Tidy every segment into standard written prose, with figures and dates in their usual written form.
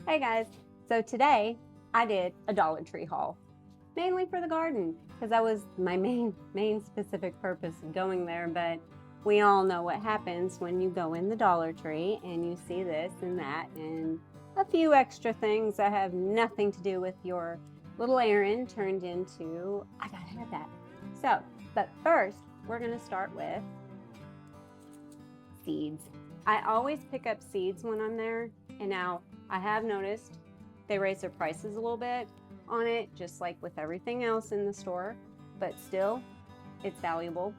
Hey guys, so today I did a Dollar Tree haul, mainly for the garden, because that was my main specific purpose of going there. But we all know what happens when you go in the Dollar Tree and you see this and that and a few extra things that have nothing to do with your little errand turned into, I gotta have that. So, but first, we're gonna start with seeds. I always pick up seeds when I'm there, and now I have noticed they raise their prices a little bit on it, just like with everything else in the store, but still, it's valuable.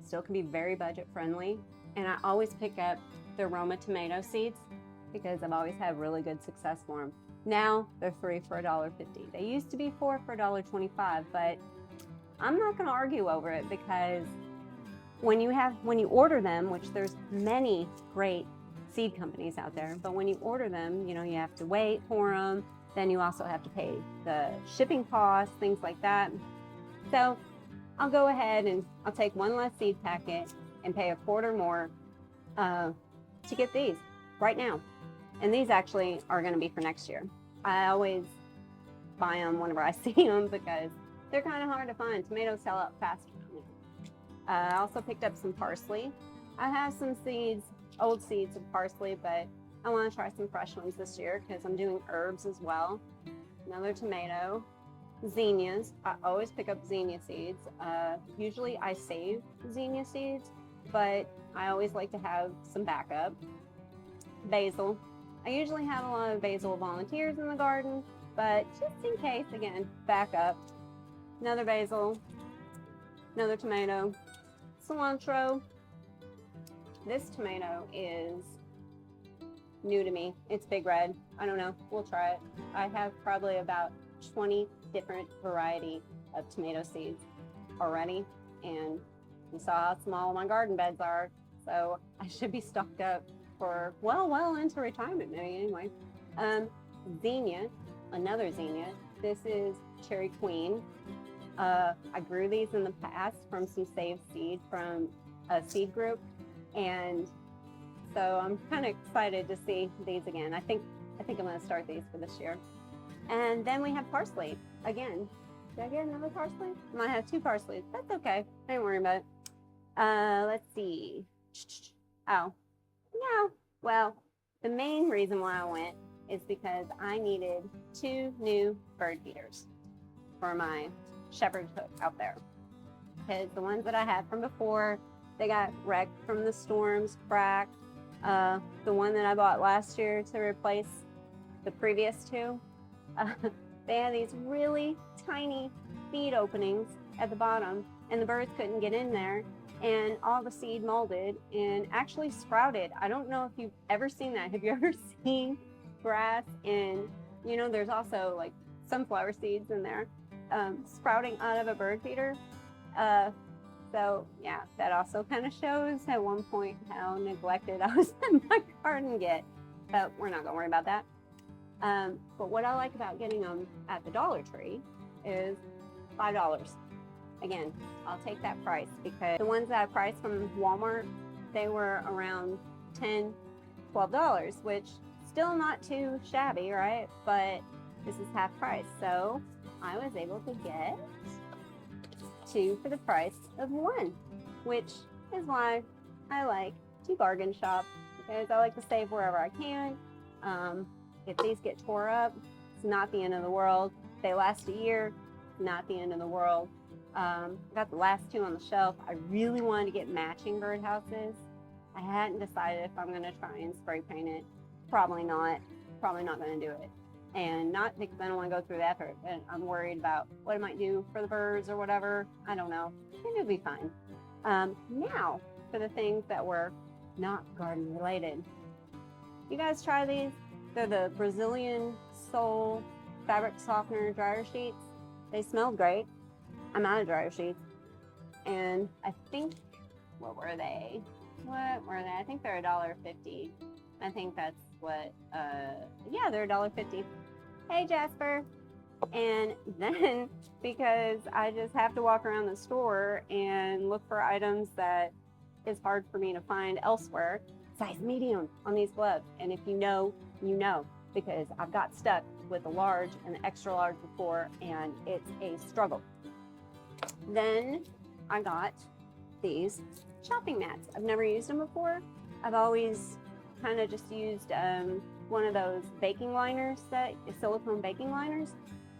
Still can be very budget friendly. And I always pick up the Roma tomato seeds because I've always had really good success for them. Now they're 3 for $1.50. They used to be 4 for $1.25, but I'm not gonna argue over it because when you order them, which there's many great seed companies out there, but when you order them, you have to wait for them. Then you also have to pay the shipping costs, things like that. So I'll go ahead and I'll take one less seed packet and pay a quarter more to get these right now. And these actually are going to be for next year. I always buy them whenever I see them because they're kind of hard to find. Tomatoes sell out faster. I also picked up some parsley. I have some seeds, old seeds of parsley, but I want to try some fresh ones this year because I'm doing herbs as well. Another tomato, zinnias. I always pick up zinnia seeds. Usually I save zinnia seeds, but I always like to have some backup. Basil. I usually have a lot of basil volunteers in the garden, but just in case, again, backup. Another basil, another tomato, cilantro. This tomato is new to me. It's big red. I don't know. We'll try it. I have probably about 20 different variety of tomato seeds already, and you saw how small my garden beds are, so I should be stocked up for well into retirement maybe anyway. Zinnia, another zinnia. This is Cherry Queen. I grew these in the past from some saved seed from a seed group, and so I'm kind of excited to see these again. I think I'm going to start these for this year. And then we have parsley again. Did I get another parsley? I might have 2 parsleys. That's okay. Don't worry about it. Let's see. Oh, no. Well, the main reason why I went is because I needed 2 new bird feeders for my shepherd hook out there. Because the ones that I had from before, they got wrecked from the storms, cracked. The one that I bought last year to replace the previous 2, they had these really tiny feed openings at the bottom, and the birds couldn't get in there, and all the seed molded and actually sprouted. I don't know if you've ever seen that. Have you ever seen grass and there's also like sunflower seeds in there sprouting out of a bird feeder? So yeah, that also kind of shows at one point how neglected I was in my garden get, but we're not gonna worry about that. But what I like about getting them at the Dollar Tree is $5. Again, I'll take that price because the ones that I priced from Walmart, they were around $10, $12, which still not too shabby, right? But this is half price, so I was able to get 2 for the price of 1, which is why I like to bargain shop, because I like to save wherever I can. If these get tore up, it's not the end of the world. If they last a year, not the end of the world. I got the last 2 on the shelf. I really wanted to get matching birdhouses. I hadn't decided if I'm gonna try and spray paint it. Probably not gonna do it. And not because I don't want to go through the effort, and I'm worried about what it might do for the birds or whatever. I don't know. I think it'll be fine. Now, for the things that were not garden related. You guys try these? They're the Brazilian Soul fabric softener dryer sheets. They smelled great. I'm out of dryer sheets. And I think, what were they? I think they're $1.50. I think that's what, yeah, they're $1.50. Hey, Jasper. And then, because I just have to walk around the store and look for items that is hard for me to find elsewhere, size medium on these gloves. And if you know, you know. because I've got stuck with a large and the extra large before, and it's a struggle. Then I got these shopping mats. I've never used them before. I've always kind of just used one of those baking liners, that is silicone baking liners,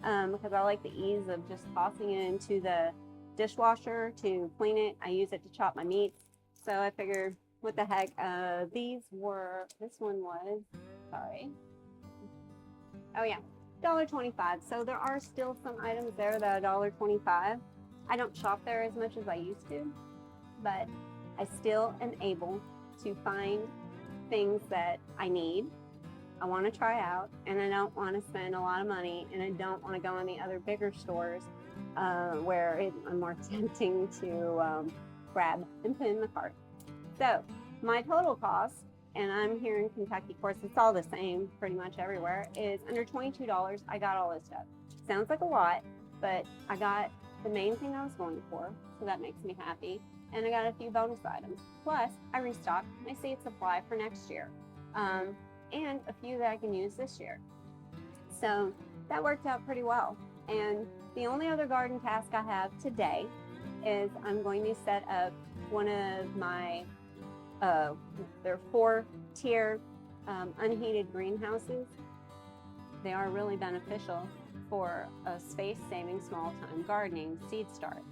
because I like the ease of just tossing it into the dishwasher to clean it. I use it to chop my meats. So I figured, what the heck, this one was, sorry. Oh yeah, $1.25. So there are still some items there that are $1.25. I don't shop there as much as I used to, but I still am able to find things that I need, I want to try out, and I don't want to spend a lot of money, and I don't want to go in the other bigger stores where it's more tempting to grab and put in the cart. So my total cost, and I'm here in Kentucky, of course it's all the same pretty much everywhere, is under $22. I got all this stuff. Sounds like a lot, but I got the main thing I was going for, so that makes me happy. And I got a few bonus items. Plus, I restocked my seed supply for next year, and a few that I can use this year. So that worked out pretty well. And the only other garden task I have today is I'm going to set up one of my, they're 4-tier unheated greenhouses. They are really beneficial for a space-saving, small-time gardening seed start.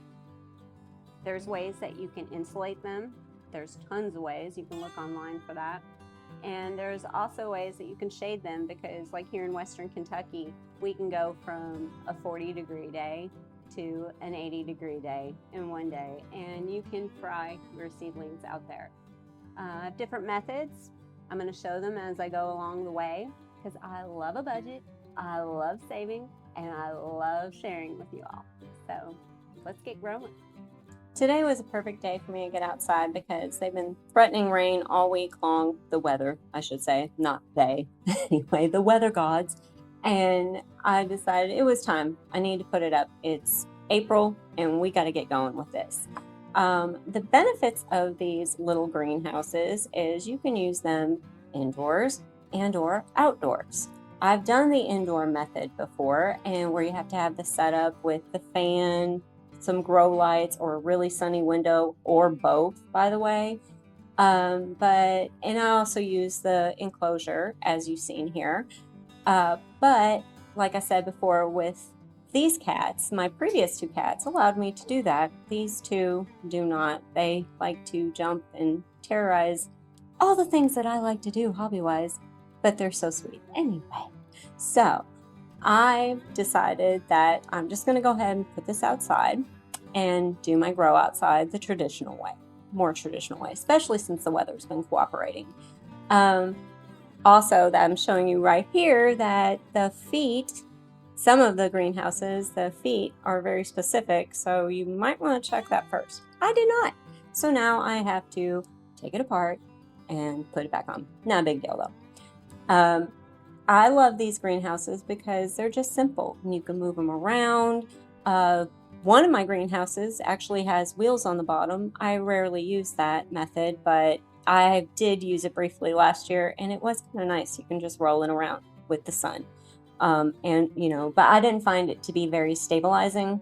There's ways that you can insulate them. There's tons of ways. You can look online for that. And there's also ways that you can shade them, because like here in Western Kentucky, we can go from a 40-degree day to an 80-degree day in one day, and you can fry your seedlings out there. I have different methods. I'm going to show them as I go along the way, because I love a budget, I love saving, and I love sharing with you all. So let's get growing. Today was a perfect day for me to get outside because they've been threatening rain all week long. The weather, I should say, not they. Anyway, the weather gods. And I decided it was time. I need to put it up. It's April and we got to get going with this. The benefits of these little greenhouses is you can use them indoors and or outdoors. I've done the indoor method before, and where you have to have the setup with the fan, some grow lights, or a really sunny window, or both, by the way. And I also use the enclosure, as you've seen here. But like I said before, with these cats, my previous 2 cats allowed me to do that. These 2 do not. They like to jump and terrorize all the things that I like to do hobby-wise, but they're so sweet anyway. So I decided that I'm just going to go ahead and put this outside and do my grow outside the traditional way, more traditional way, especially since the weather's been cooperating. Also, that I'm showing you right here that the feet, some of the greenhouses, the feet are very specific, so you might want to check that first. I did not. So now I have to take it apart and put it back on. Not a big deal though. I love these greenhouses because they're just simple and you can move them around. One of my greenhouses actually has wheels on the bottom. I rarely use that method, but I did use it briefly last year and it was kind of nice. You can just roll it around with the sun. But I didn't find it to be very stabilizing.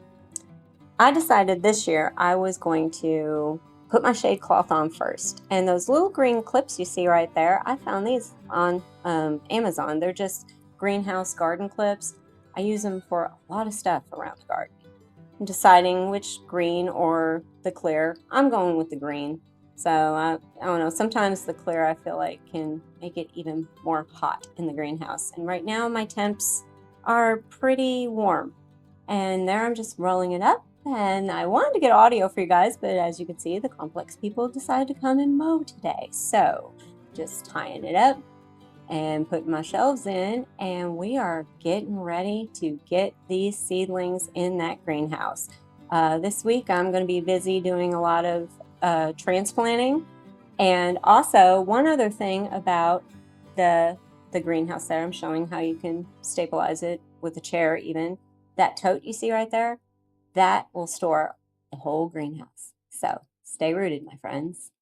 I decided this year I was going to put my shade cloth on first. And those little green clips you see right there, I found these on Amazon. They're just greenhouse garden clips. I use them for a lot of stuff around the garden. I'm deciding which green or the clear. I'm going with the green. So I don't know, sometimes the clear I feel like can make it even more hot in the greenhouse. And right now my temps are pretty warm. And there I'm just rolling it up. And I wanted to get audio for you guys, but as you can see, the complex people decided to come and mow today. So just tying it up and putting my shelves in, and we are getting ready to get these seedlings in that greenhouse. This week I'm going to be busy doing a lot of transplanting. And also one other thing about the greenhouse there, I'm showing how you can stabilize it with a chair even. That tote you see right there, that will store the whole greenhouse. So stay rooted, my friends.